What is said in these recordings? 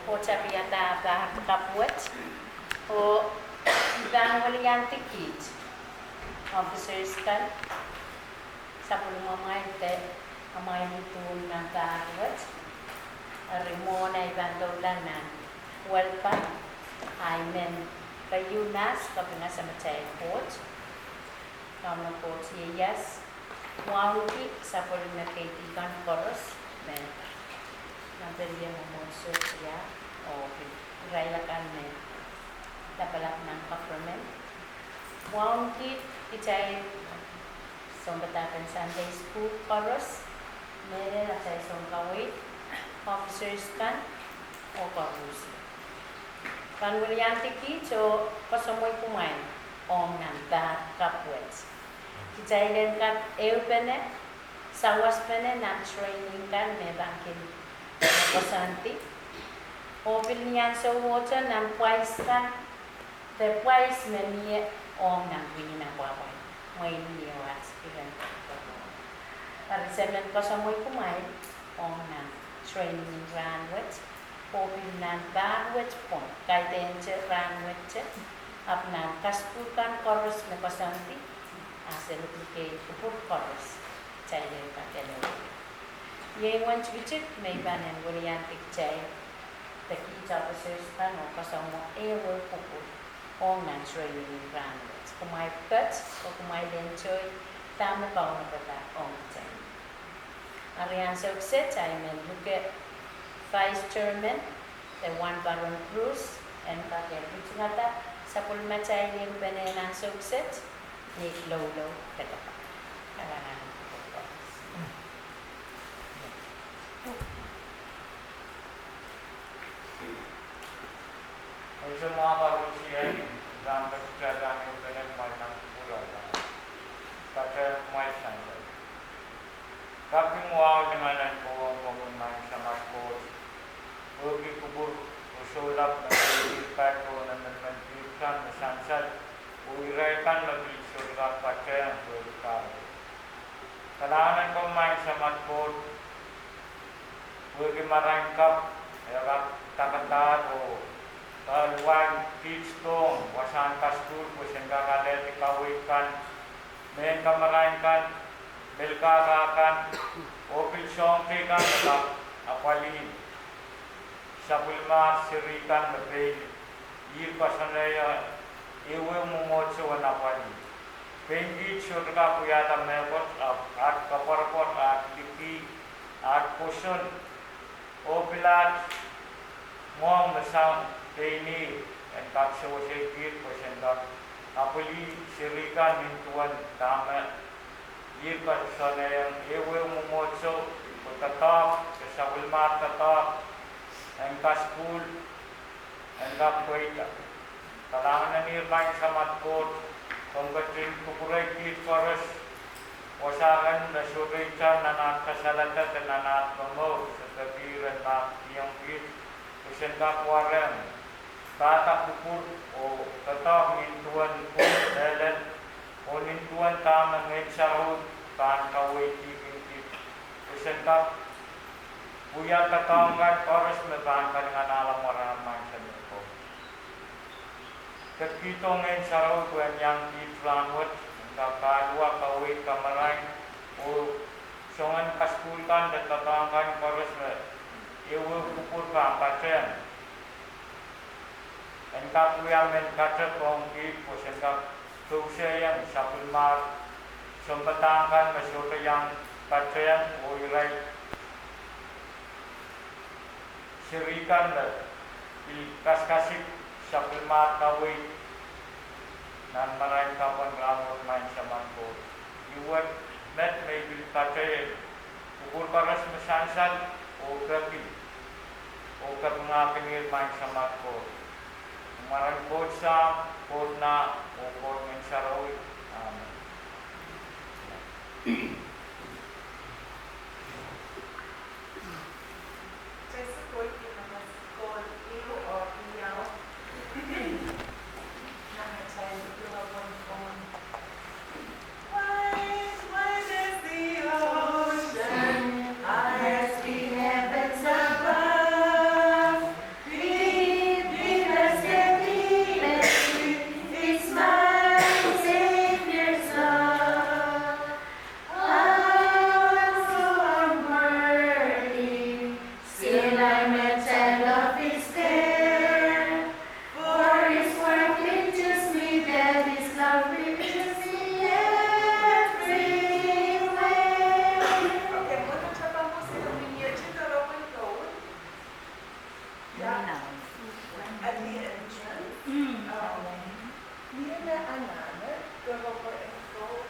o chapiata da kapwet o dan walian tikit officers kan sa pulumamay te amay nitun ng kapwet rimona ibang dolanan welcome amen kayunas kapina sa machay coach kamo coach yes wauki sa pulumna kaibigan koros men nabili mo mo siya o rayakan men dapat ng government wauki ichay Pohnpei Sunday School koros mere na chay songkawit officers kan o koros kan walian tiki so pasamoy kumain om nanda kapwet ichay len kan eupene sawas pene na training kan me bangkin pasanti o pilnian so water nan twice kan the twice me ni om nan wini na kwa mo ni was even para semen pasamoy kumain om nan training ranwet o pilnan banwet pon kay denje ranwet apnan kaspukan koros me pasanti asel ke kupur koros Chile pakelo. Ye want to may ban and Williantic chay the key officers kan o kasamo ewer pupu on nan training grounds. Kumay cuts o kumay lenchoy tama ba na bata on chay. Arian success I mean look at Vice Chairman the one Baron Cruz and pakel ngata sa pulma chay ni benenan success ni lolo tekapa. Itu mahu berusia dalam keadaan yang benar macam pula. Kata macam tu. Tapi mual dengan kau mengenai sama kau. Bagi kubur usulap menjadikan kau dan menjadikan mesansat. Uraikan lebih surga pada yang berkah. Kalau kau main sama kau, bagi merangkap, ya tak tahu. Luan Pitstone, wasan kastur, wasan kakalet, ikawikan, main kamerainkan, belkarakan, opil songkikan, apalin, sabulma sirikan lebih, pasanaya, iwe mumotso apalin. Pengi surga kuyata mekot, at kaparpot, at liki, at kusun, opilat, mo mesang, ini dan tak sewakil persendat apuli sirikan mintuan tamat jika sana yang ewe memotso tetap kesabul mat tetap engkas school engkap kuita kalangan ni lain samat kot pembetin kukurai kit forest wasaran nasurican nanat kasalata dan nanat memau seperti rendah yang kit persendat warang Kata pupur o tetap mintuan pun dalam o mintuan tam mengecarut kan kawai kiki pesentak puya ketanggan harus membangkan dengan alam orang macam itu. Ketika mengecarut bukan yang dipelangut kata dua kawai kamerai o songan kaskulkan dan ketanggan harus ewe pupur kampacen. Engkau yang menkata kongki, engkau susah yang sapul mar, sempatangkan masyarakat yang kacang, uirai, sirikan di kas-kasih sapul mar kawin, dan meraih kapan ramai main sama kau. Iwan net maybe kacang, ukur paras mesansan, ukur mengapingir main sama kau. Marang kosa, korna, ukor mensarawi. Amen. Wide as the heavens above, Malinaw. At the entrance, near na another, go for a stroll.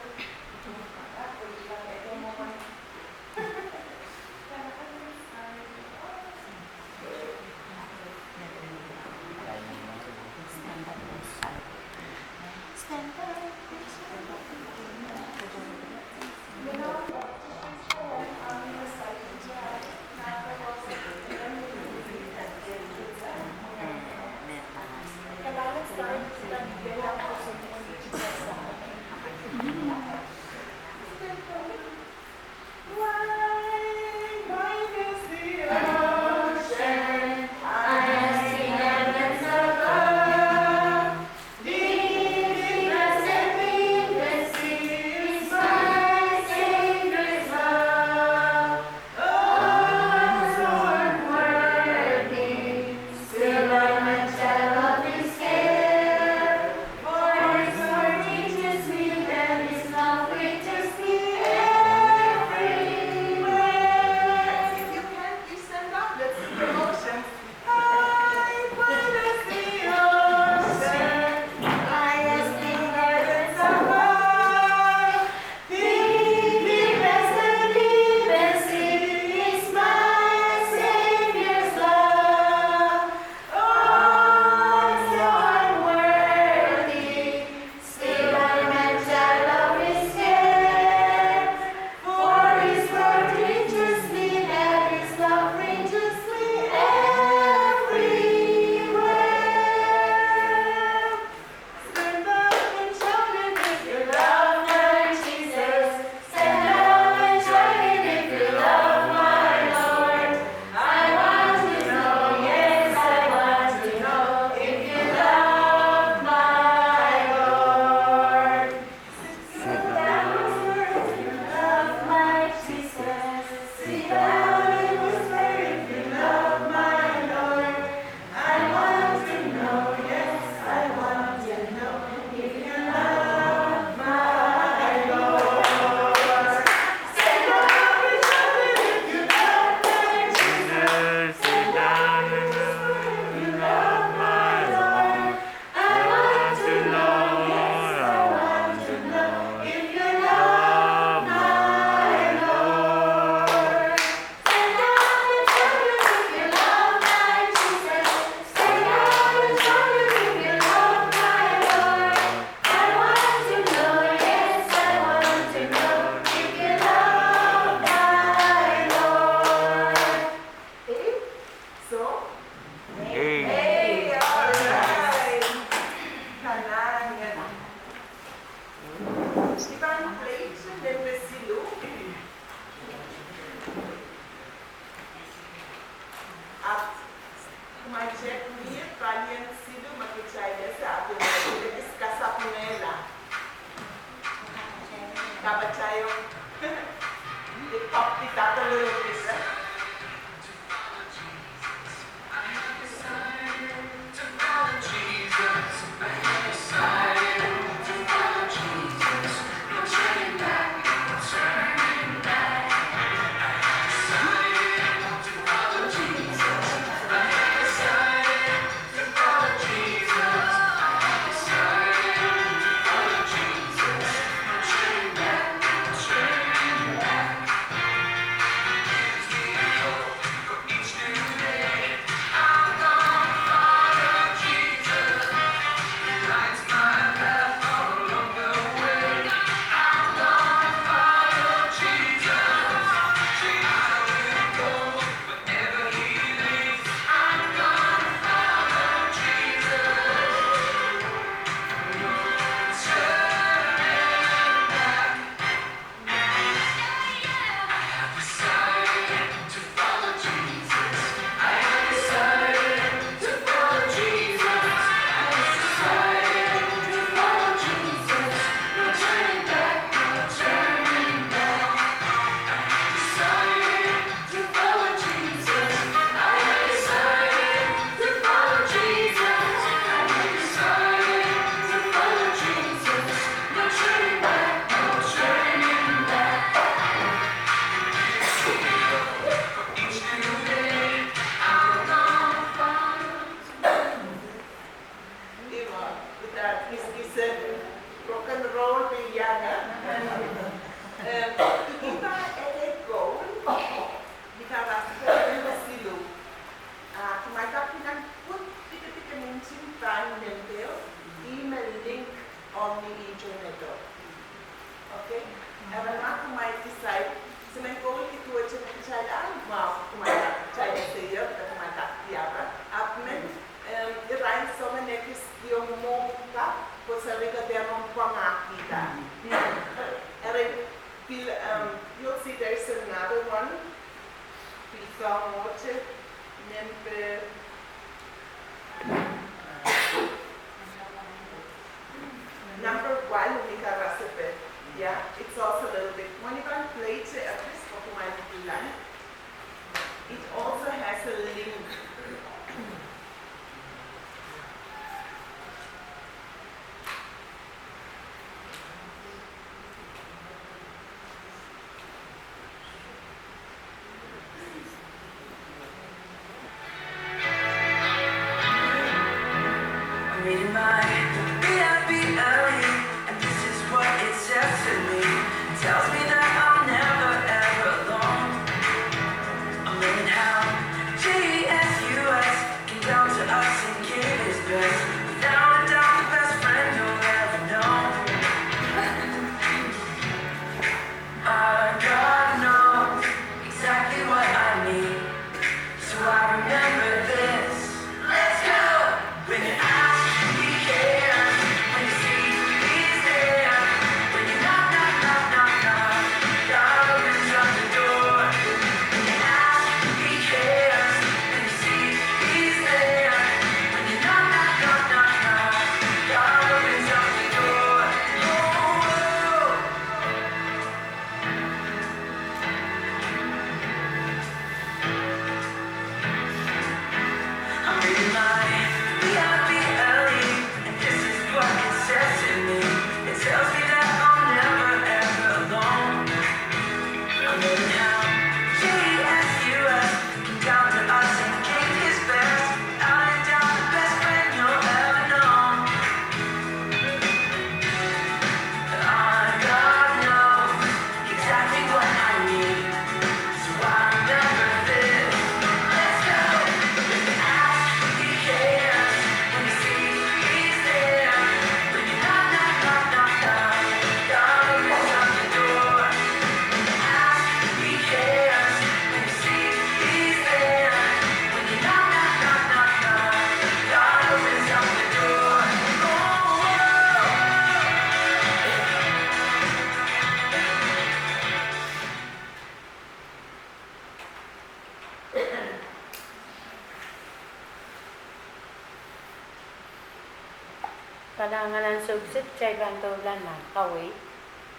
Kalanganan subsit chay bantulan man kawi.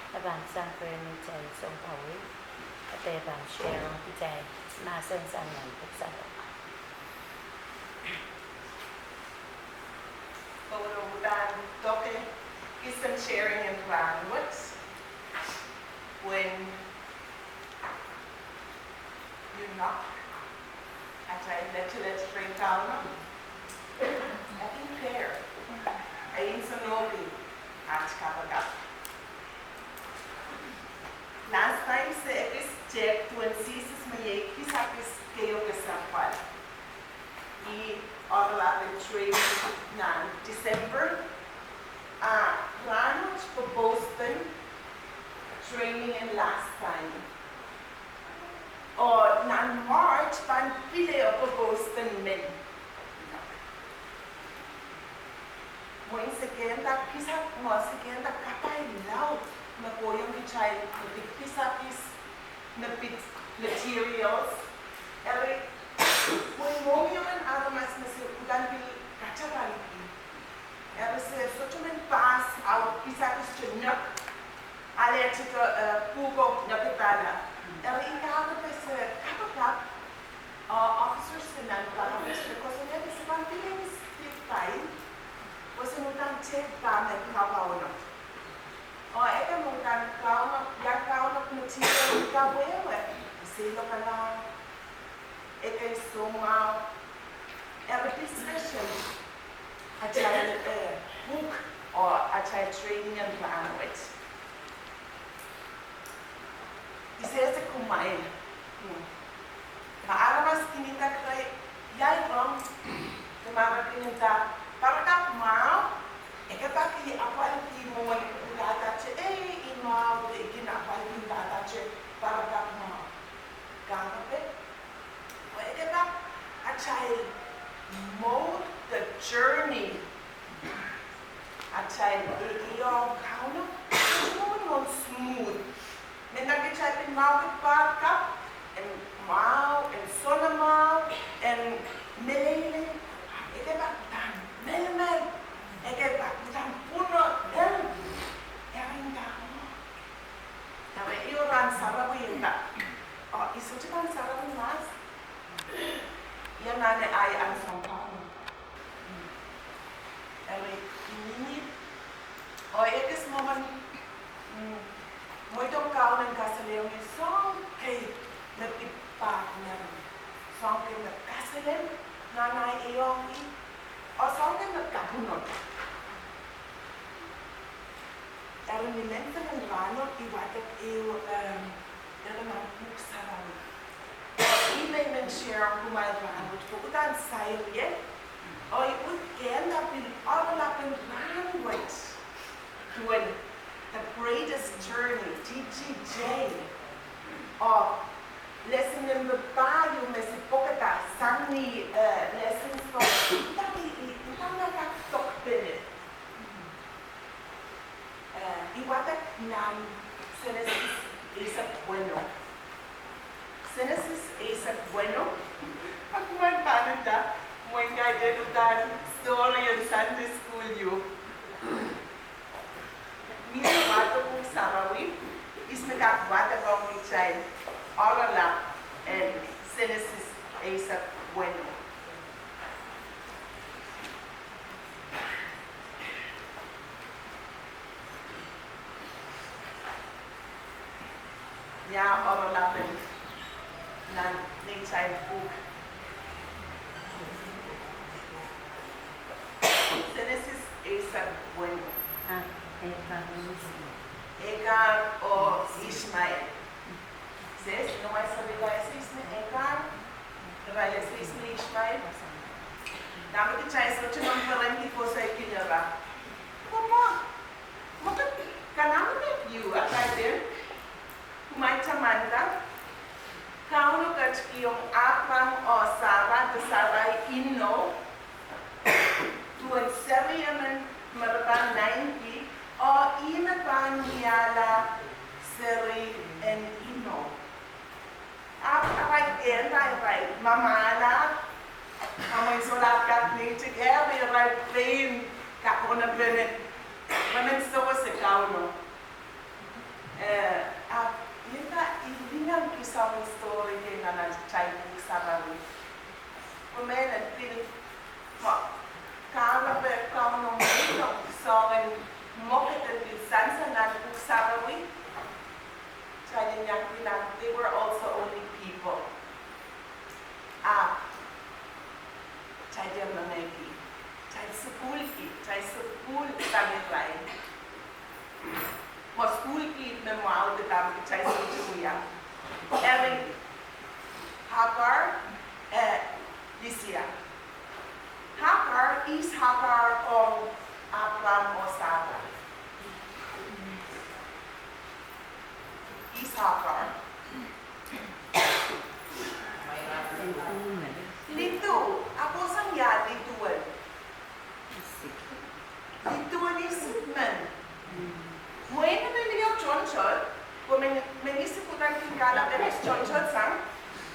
Taban sang kremi chay song kawi. Ate ban share chay nasen san man puksa. Pagulutan, toke isang sharing and language. When you knock, at I let you bring down. I think prayer. Ayun sa nobi at kapagap. Last time sa epis check tuan sisis mayay kisapis kayo kasapal. I overlapping training na December. Plano po Boston training and last time. O na March pan pili po Boston men. Mo segunda pisa mo segunda kapay lao na koyong kichay na pisapis na bit materials. Every mo man aramas na si udan bil kacharali. Every so to men pass out pisapis chunyak. Ale chito pugo na pitala. Every ikaka pes kapakap officers sinan paramis because when there is one thing is time. Você não está certa de trabalho. Ou é que não está calma, já calma no tiro de cabelo. Você não está é que isso mal. É a discussion. A child book or a child training and language. Isso é como é. Mas tinha que já vamos tomar tinha para kap mau, ekata ki apa ki mo wali kulata che imau de kina apa ki kulata che para kap mau. Kape, o ekata a child mode the journey. A child iyo kauna, no smooth. Mena ki child mau para kap and mau and sona mau and mele ekata Mel, eke pakutan puno dan yang tahu. Tapi iuran sarawi enggak. Oh, isu cuman sarawi mas. Yang nane ay ang sampang. Tapi ini, oh ekes momen, muito kau dan kasalem ni song kay lebih partner, song kay kasalem nanay iyong o something that kapunot. Pero nilenta ng rano, iwatak iyo, naman buksaran. Imay men share ang kumain rano, pukutan sa'yo yan. O iutkend na pinag-overlapping language. Tuwin, the greatest journey, TGJ. O, lesson number 5, yung mesipokata, sangni lessons from Iwatak ng Genesis is bueno. Genesis is bueno. Pag paano ta, when I did that story in Sunday School, you. Mira wato kung sarawi, is nagkakawata kong child, all along, and Genesis is bueno. Ya overlapping ng child book. Genesis is bueno. Egar o Ishmael. Says, no may sabi ko is Egar, raya sa Ishmael. Dami ko chay sa chumang parang ko sa ikinara. Mama, bakit kanang you at I did? May tamanda, kauno kat yung Abraham o Sarah de Sarai ino, tuan seriaman marabang 90 o ina pa niyala seri en ino. Abraham right, mamala, amoy sulat kat ni together right plain kapon una bene manen so se kauno yenda ilingan kisah story ke nana chai book sarawi kumena pin ma kala be kauno mo so en mokete di sansa na book sarawi chai nyakina they were also only people chai dia manegi chai school tani lain mo school ki memao de tam chai suya every Hagar Lysia Hagar is Hagar o Abraham o Sarah is Hagar Litu ako sang ya lituan lituan is man Mwen na niliyo chonchol, ko menisi putan kingala benes chonchol sang,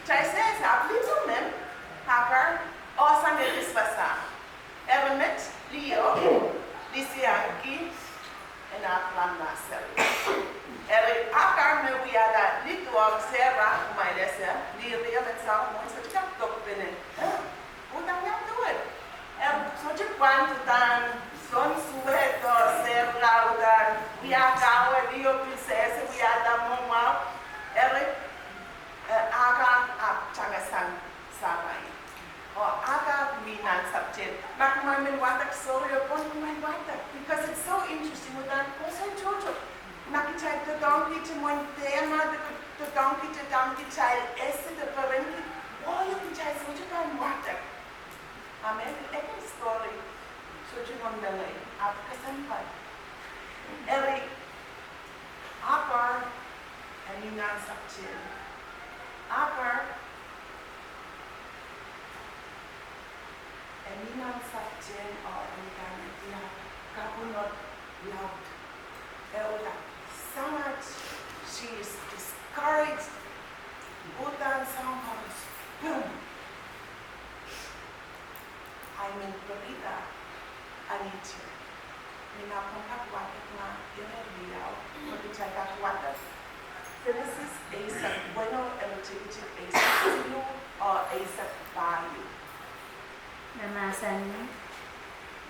chai se sa lito mem, Hagar, o sang elis basa. Evenet, Leo, Lisianki, en Abraham nasel. Eri Hagar me wiada lito ang Sarah, umailese, liria met sa mo sa chak tok benen. Utang yang tuwet. So chik kwan tutan, son sueto, Sarah udan, wiada we Leo princesa, wiada moma, eri Hagar changasan sarai. O Hagar minan subject. Mak mamin watak sorry upon my watak because it's so interesting udan. Kosa jojo. Nakichai to donkey to mon tema to donkey child esse the parenti. Oh, you kichai so you can watak. Amen. Ekon story. So you mon dalay. Apkasan pa. Eri Hagar and minan subject. Hagar Eminan subject or Eminan Kabunot loved Eula so much. She is discouraged. Butan somehow, boom. I'm in Florida. I need you. Mina kontak watak na ineriyaw. Mag-check watak. Genesis Isaac bueno eligibility Isaac zero or Isaac value. Namasan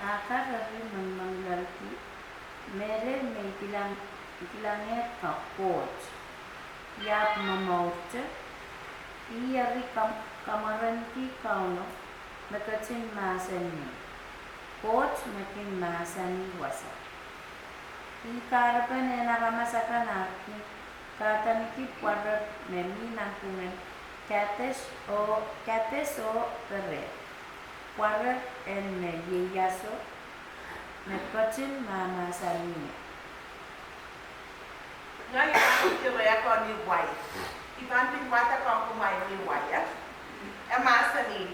Hagar manglalki mere में इतिलांगे coach YAP ममौच इयरी कमरंती kauno mekacin masani coach mekin masani wasa I karpan enaramasaka naki kataniki parat memi nankumen kates o perre Water and yeyaso mekacin mama salini. Now you have to work on your wife. If I'm being water compromise your wife, Amasani,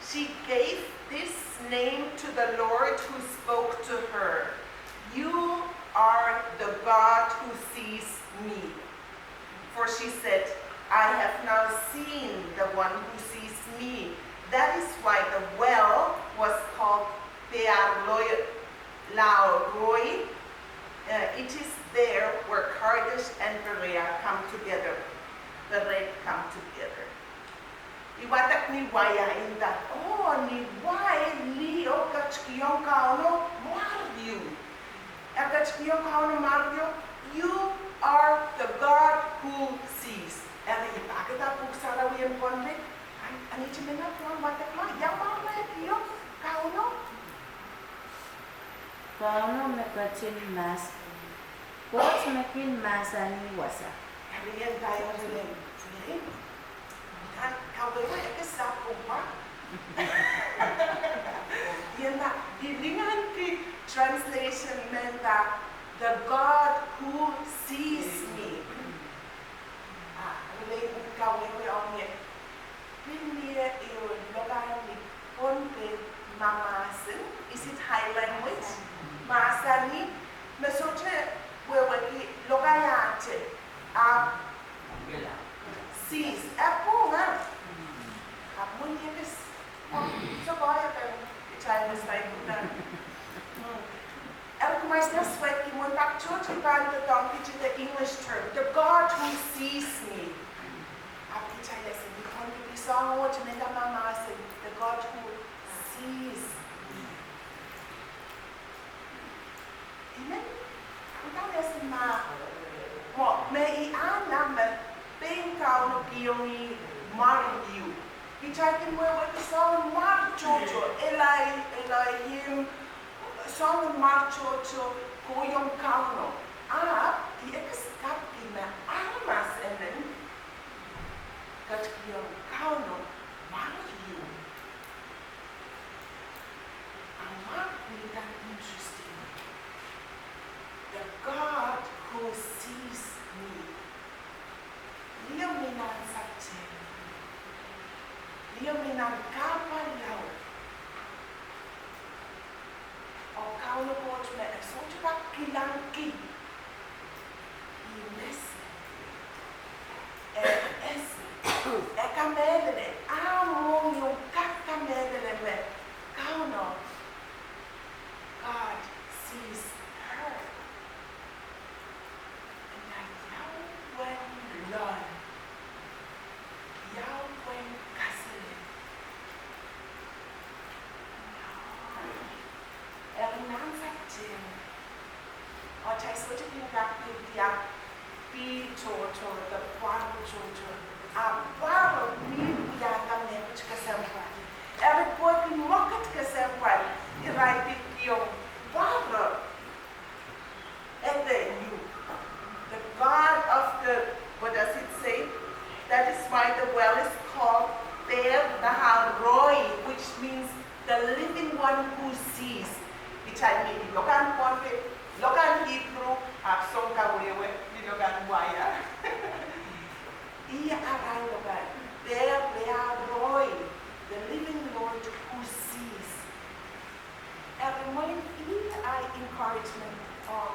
she gave this name to the Lord who spoke to her. You are the God who sees me. For she said, I have now seen the one who sees me. That is why the well was called Bear Lauroi. It is there where Kadesh and Berea come together. The red come together. Iwatak ni waya inda. Oh, ni waya li o kachkiyong kauno Mario. Kachkiyong kauno Mario. You are the God who sees. Eri ipakita puksalawiyan Pohnpei. Ani cemena tuan watak ma, yang mana dia kauno mekacin mas, coach mekin masani wasa. Kalian tayo rin, kan kau bawa eksak kumpa. Yan na, dilingan ki translation meant that the God who sees me. Relate kau bawa orang Pinnie yung lugar ni Pohnpei mamasin. Is it high language? Masani. Mesoche weweki lugar yate. Sees. Apo nga. Apo niya bis. So kaya kan child is like that. Mas na sweat ki mo takchot iban the donkey to the English term, the God who sees me. Api chai lesson, we can't be song what to make a mama say, the God who sees me. Amen. Kita lesson ma, mo me I am me being kau pioni Mariu. Kita kin mo what the song Mar Jojo, Elai song Mar Jojo ko yung kau no. Di ekskap ina almas enen. Kat yung kau no Mariu. Amak ni tan interesting. The God who sees me. Liam minan sakte. Liam minan kapal lau. O kau no bot me so chupa kilang ki. Ines. Es. E kamele among yung kakamele me. Kau no. God sees her. And I Yahweh Lord. Yahweh Kasele. Nan saktin. O chai so to kin gak dia pi to the kwan to ba ni dia kam ne kuch ka sampa. Every boy kin mokat ka sampa. Irai pi yung ba and then you, the God of the, what does it say? That is why the well is called Be'er Nahal Roy, which means the living one who sees. Which I mean, lokan Pohnpei, lokan Hebrew, song kawewe, lokan waya. Iya aray lokan. Be'er Nahal Roy, the living Lord who sees. Every morning, I encouragement on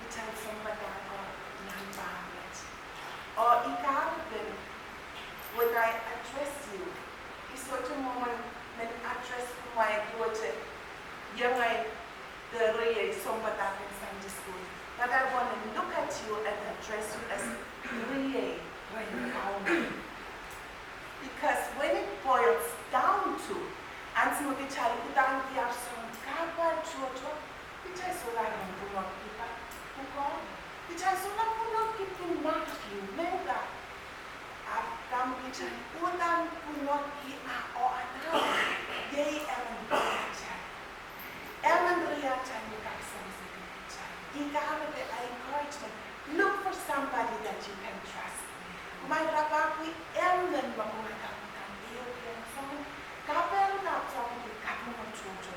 tell somebody about non-violence. Or ikarabin, when I address you, it's such a moment when I address my daughter, young the real somebody in Sunday school. But I want to look at you and address you as real when because when it boils down to, and some of the child who don't have some carbon children, which I saw like on the rock people. Bicara sudah punya kita mati, mereka akan bicara ulang punya kita orang ye eman riaja ni kasih sekitar. Jika ada encouragement, look for somebody that you can trust. My rapapi eman menggunakan dia yang song kapel nak song di kamu mencuci.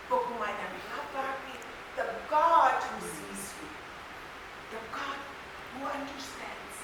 Pokoknya rapapi the God who sees you. The God who understands.